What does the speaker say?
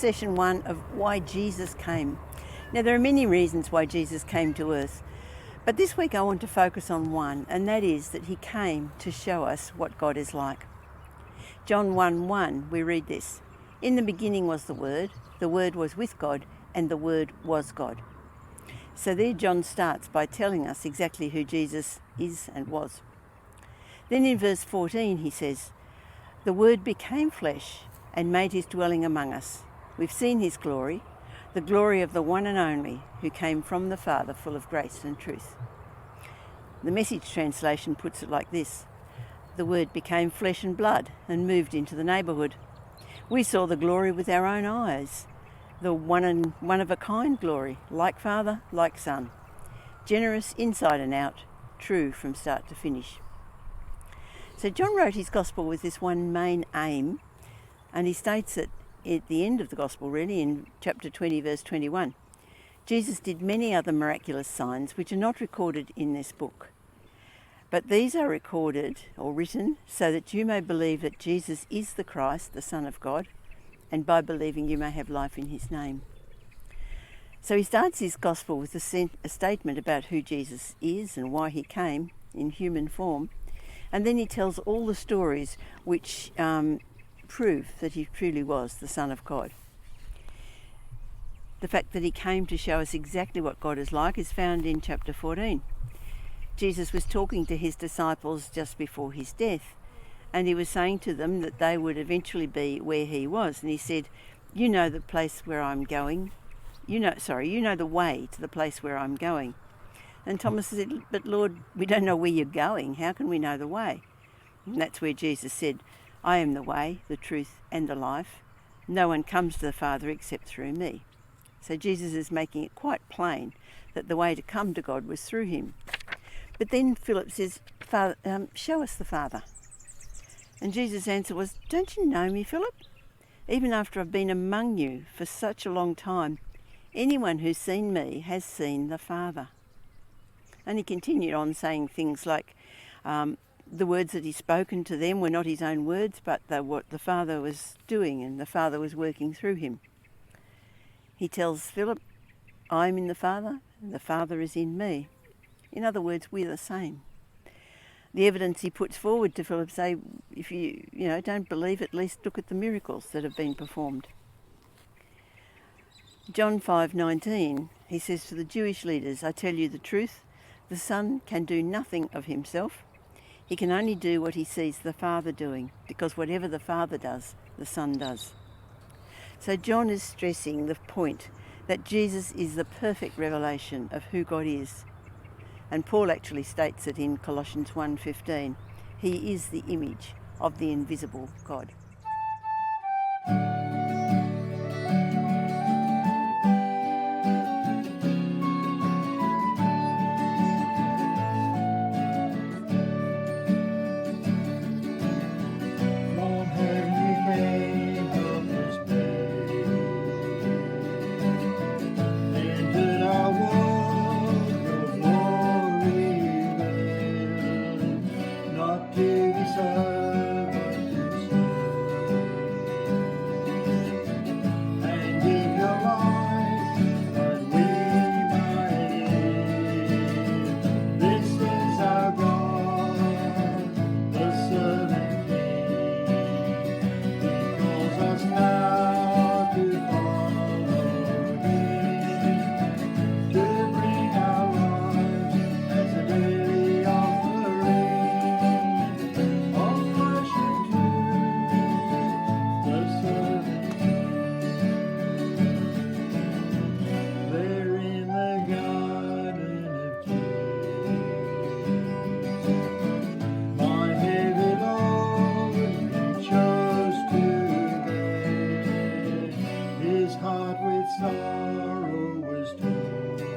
session 1 of why Jesus came. Now, there are many reasons why Jesus came to earth, but this week I want to focus on one, and that is that he came to show us what God is like. John 1:1, we read this: "In the beginning was the Word was with God, and the Word was God." So there John starts by telling us exactly who Jesus is and was. Then in verse 14 he says, "The Word became flesh and made his dwelling among us. We've seen his glory, the glory of the one and only who came from the Father, full of grace and truth." The Message translation puts it like this: "The Word became flesh and blood and moved into the neighbourhood. We saw the glory with our own eyes, the one of a kind glory, like Father, like Son, generous inside and out, true from start to finish." So John wrote his gospel with this one main aim, and he states it at the end of the gospel, really, in chapter 20, verse 21. Jesus did many other miraculous signs which are not recorded in this book. But these are recorded or written so that you may believe that Jesus is the Christ, the Son of God, and by believing you may have life in his name. So he starts his gospel with a statement about who Jesus is and why he came in human form. And then he tells all the stories which prove that he truly was the Son of God. The fact that he came to show us exactly what God is like is found in chapter 14. Jesus was talking to his disciples just before his death, and he was saying to them that they would eventually be where he was. And he said, "You know the place where I'm going. You know the way to the place where I'm going." And Thomas said, "But Lord, we don't know where you're going. How can we know the way?" And that's where Jesus said, "I am the way, the truth, and the life. No one comes to the Father except through me." So Jesus is making it quite plain that the way to come to God was through him. But then Philip says, "Father, show us the Father." And Jesus' answer was, "Don't you know me, Philip? Even after I've been among you for such a long time, anyone who's seen me has seen the Father." And he continued on saying things like the words that he's spoken to them were not his own words, but what the Father was doing, and the Father was working through him. He tells Philip, "I'm in the Father, and the Father is in me." In other words, we're the same. The evidence he puts forward to Philip say, if you don't believe, at least look at the miracles that have been performed. John 5:19, he says to the Jewish leaders, "I tell you the truth, the Son can do nothing of himself. He can only do what he sees the Father doing, because whatever the Father does, the Son does." So John is stressing the point that Jesus is the perfect revelation of who God is. And Paul actually states it in Colossians 1:15. He is the image of the invisible God. His heart with sorrow was torn.